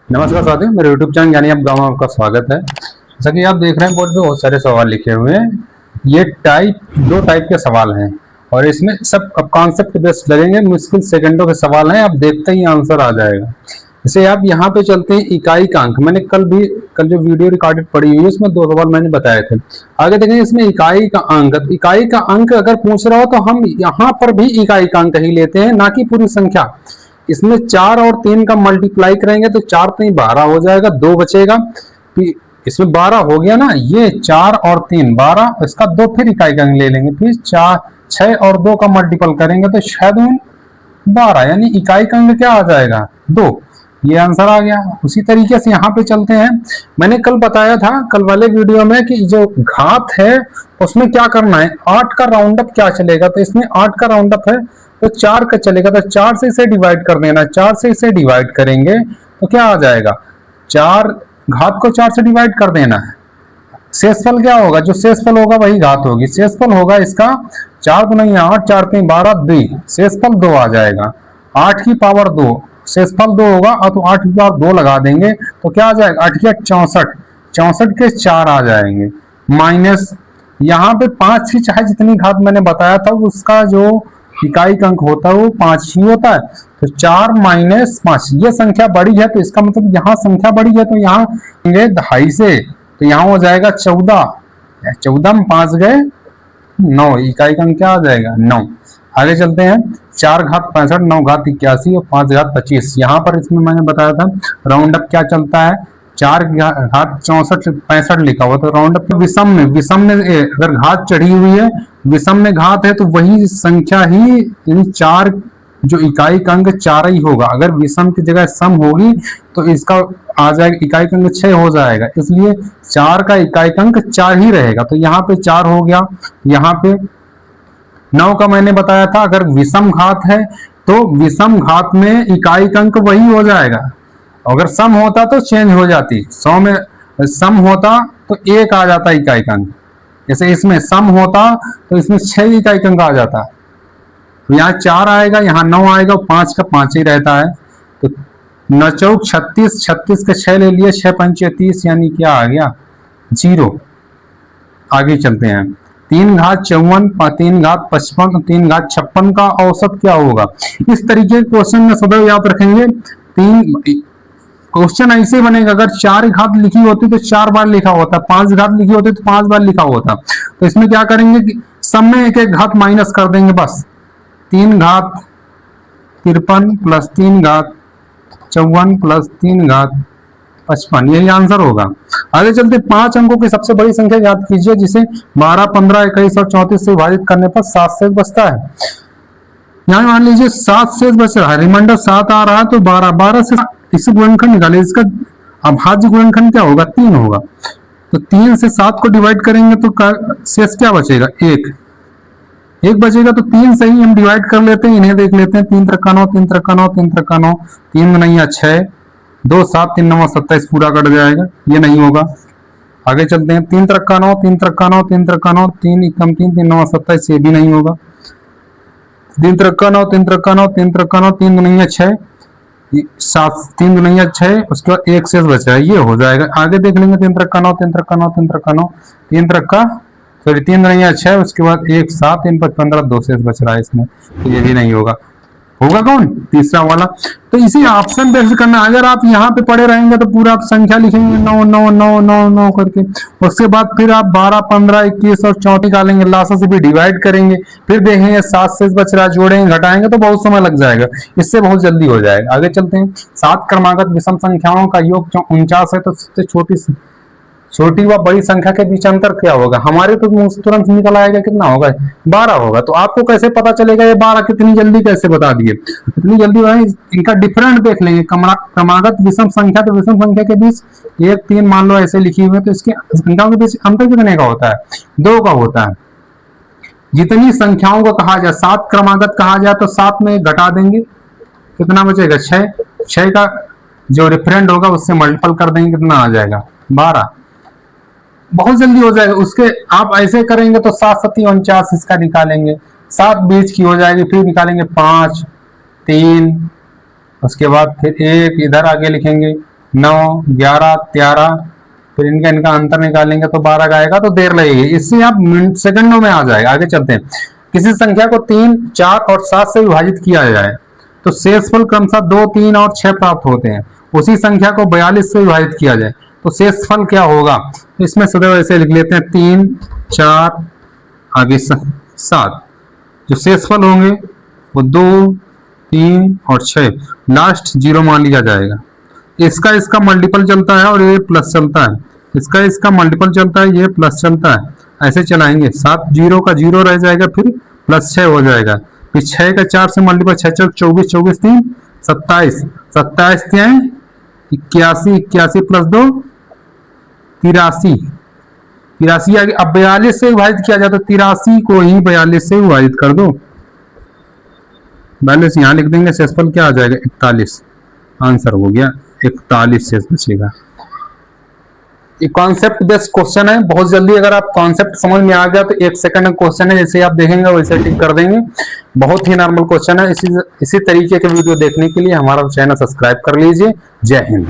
नमस्कार साथियों, मेरे YouTube चैनल यानी आप गाँव में आपका स्वागत है। जैसा कि आप देख रहे हैं, बोर्ड पे बहुत सारे सवाल लिखे हुए हैं। ये दो टाइप के सवाल हैं और इसमें सब कॉन्सेप्ट बेस्ड लगेंगे। मुश्किल सेकंडों के सवाल हैं, आप देखते ही आंसर आ जाएगा। जैसे आप यहाँ पे चलते हैं इकाई का अंक। मैंने कल जो वीडियो रिकॉर्डेड पड़ी हुई है उसमें दो सवाल मैंने बताए थे। आगे देखेंगे इसमें इकाई का अंक। इकाई का अंक अगर पूछ रहा हो तो हम यहाँ पर भी इकाई का अंक ही लेते हैं, ना कि पूरी संख्या। इसमें 4 और 3 का मल्टीप्लाई करेंगे तो 4 3 12 हो जाएगा, 2 बचेगा। इसमें 12 हो गया ना, ये 4 और 3 12, इसका 2 फिर इकाई का अंक ले लेंगे। फिर 6 और 2 का मल्टीपल करेंगे तो 6 2 12, यानी इकाई का अंक क्या आ जाएगा 2। ये आंसर आ गया। उसी तरीके से यहाँ पे चलते हैं। मैंने कल बताया था कल वाले वीडियो में कि जो घात है उसमें क्या करना है, 8 का राउंड अप क्या चलेगा। तो इसमें 8 का राउंड अप है तो 4 का चलेगा, तो 4 से इसे डिवाइड कर देना। 4 से इसे डिवाइड करेंगे तो क्या आ जाएगा, 4 घात को 4 से डिवाइड कर देना है। शेषफल क्या होगा, जो शेषफल होगा वही घात होगी। शेषफल होगा इसका 4 गुना 8, 4 3 12 2, शेषफल 2 आ जाएगा। 8 की पावर 2, शेषफल 2 होगा और तो 8 की पावर 2 लगा देंगे तो क्या आ जाएगा, 8 या 64, 64 के 4 आ जाएंगे। माइनस यहाँ पे 5 की चाहे जितनी घात मैंने बताया था उसका जो इकाई का अंक होता है वो 5 ही होता है। तो 4 माइनस 5, ये संख्या बड़ी है तो इसका मतलब यहाँ संख्या बड़ी है तो यहाँ 2.5 से, तो यहाँ हो जाएगा 14। 14 में 5 गए 9, इकाई का अंक क्या आ जाएगा 9। आगे चलते हैं। 4 घात 65, 9 घात 81 और 5 घात 25। यहाँ पर इसमें मैंने बताया था राउंड अप क्या चलता है, 4 घात 64 65 लिखा हुआ तो राउंड अप विषम में अगर घात चढ़ी हुई है, विषम में घात है तो वही संख्या ही, इन 4 जो इकाई का अंक 4 ही होगा। अगर विषम की जगह सम होगी तो इसका आ जाएगा इकाई का अंक 6 हो जाएगा, इसलिए 4 का इकाई का अंक 4 ही रहेगा। तो यहाँ पे 4 हो गया। यहाँ पे 9 का मैंने बताया था अगर विषम घात है तो विषम घात में इकाई का अंक वही हो जाएगा। अगर सम होता तो चेंज हो जाती, 100 में सम होता तो 1 आ जाता इकाई का अंक। जैसे इसमें सम होता तो इसमें 6 इकाई का अंक आ जाता। तो यहाँ 4 आएगा, यहाँ 9 आएगा, 5 का 5 ही रहता है। तो 9 चौक 36, 36 के 6 ले लिए, 6 पंचे 30, यानी क्या आ गया 0। आगे चलते हैं। 3 घात 54, 3 घात 55, 3 घात 56 का औसत क्या होगा। इस तरीके के क्वेश्चन में सदैव याद रखेंगे। क्वेश्चन ऐसे बनेगा, अगर 4 घात लिखी होती तो 4 बार लिखा होता, 5 घात लिखी होती तो 5 बार लिखा होता। तो इसमें क्या करेंगे कि सब में एक एक घात माइनस कर देंगे बस। 3 घात 53 प्लस 3 घात 54 प्लस 3 घात 55, यही आंसर होगा। आगे चलते 5 अंकों की सबसे बड़ी संख्या याद कीजिए जिसे 12, 15, 21 और 34 से विभाजित करने पर 7 शेष बचता है। यहाँ मान लीजिए 7 शेष बच रहा है, रिमाइंडर 7 आ रहा है तो 12 से इसे गुणनखंड निकाले, इसका अभाज्य गुणनखंड क्या होगा 3 होगा। तो 3 से 7 को डिवाइड करेंगे तो शेष क्या बचेगा 1 बचेगा। तो 3 से ही हम डिवाइड कर लेते हैं, इन्हें देख लेते हैं। 3 त्रिका 9, 3 त्रिका 9, 3 त्रिका 9, 3 9 6, 2 7, 3 9 27 पूरा कट जाएगा, ये नहीं होगा। आगे चलते हैं। 3 त्रिका 9, 3 त्रिका 9, 3 त्रिका 9, 3 एकम 3, 3 9 27, ये भी नहीं होगा। 3 त्रिका 9, 3 त्रिका 9, 3 त्रिका 9, 3 9 6, 7 3 9 6, उसके बाद 1 शेष बच रहा है, ये हो जाएगा। आगे देख लेंगे। 3 त्रिका 9, 3 त्रिका 9, 3 त्रिका 9, 3 त्रिका 3 9 6, उसके बाद 1 7, 3 5 15, 2 शेष बच रहा है इसमें, तो ये भी नहीं होगा। होगा कौन, तीसरा वाला। तो इसी ऑप्शन बेस्ड करना। अगर आप यहाँ पे पड़े रहेंगे तो पूरा आप संख्या लिखेंगे 9 9 9 9 9 करके, उसके बाद फिर आप 12 15 21 और 34 निकालेंगे, लास्ट से भी डिवाइड करेंगे, फिर देखेंगे 7 शेष बच रहा है, जोड़ेंगे घटाएंगे तो बहुत समय लग जाएगा, इससे बहुत जल्दी हो जाएगा। आगे चलते हैं। 7 क्रमागत विषम संख्याओं का योग 49 है तो सबसे छोटी व बड़ी संख्या के बीच अंतर क्या होगा। हमारे तो तुरंत निकल आएगा, कितना होगा 12 होगा। तो आपको कैसे पता चलेगा ये 12 कितनी जल्दी कैसे बता दिए, इतनी जल्दी इनका डिफरेंट देख लेंगे। क्रमागत विषम संख्या, तो विषम संख्या के बीच 1 3 मान लो ऐसे लिखी हुई है, तो इसकी संख्याओं के बीच अंतर कितने का होता है 2 का होता है। जितनी संख्याओं को कहा जाए 7 क्रमागत कहा जाए तो 7 में घटा देंगे, कितना बचेगा 6 का जो डिफरेंट होगा उससे मल्टीपल कर देंगे, कितना आ जाएगा 12, बहुत जल्दी हो जाएगा। उसके आप ऐसे करेंगे तो 7 7 49 इसका निकालेंगे, 7 बीच की हो जाएगी, फिर निकालेंगे 5 3, उसके बाद फिर 1 इधर आगे लिखेंगे, 9, 11, 13, फिर इनका अंतर निकालेंगे तो 12 का आएगा, तो देर लगेगी। इससे आप मिनट सेकंडों में आ जाएगा। आगे चलते हैं। किसी संख्या को 3, 4 और 7 से विभाजित किया जाए तो शेषफल क्रमशः 2, 3 और 6 प्राप्त होते हैं। उसी संख्या को 42 से विभाजित किया जाए तो शेषफल क्या होगा? तो इसमें सदैव ऐसे लिख लेते हैं 3, 4 आगे 7। जो शेषफल होंगे वो 2, 3 और 6, लास्ट 0 मान लिया जाएगा। इसका मल्टीपल चलता है और ये प्लस चलता है, इसका मल्टीपल चलता है, ये प्लस चलता है। ऐसे चलाएंगे, 7 0 का 0 रह जाएगा, फिर प्लस 6 हो जाएगा, फिर 6 का 4 से मल्टीपल, 6 4 24, 24 3 27, 27 3 81, 81 प्लस 2 83, 83 आगे। अब 42 से विभाजित किया जाए तो 83 को ही 42 से विभाजित कर दो, 42 यहाँ लिख देंगे, शेषफल क्या आ जाएगा? 41। आंसर हो गया 41 शेष बचेगा। ये कॉन्सेप्ट बेस्ड क्वेश्चन है, बहुत जल्दी अगर आप कॉन्सेप्ट समझ में आ गया तो 1 सेकंड का क्वेश्चन है, जैसे आप देखेंगे वैसे टिक कर देंगे। बहुत ही नॉर्मल क्वेश्चन है। इसी तरीके के वीडियो देखने के लिए हमारा चैनल सब्सक्राइब कर लीजिए। जय हिंद।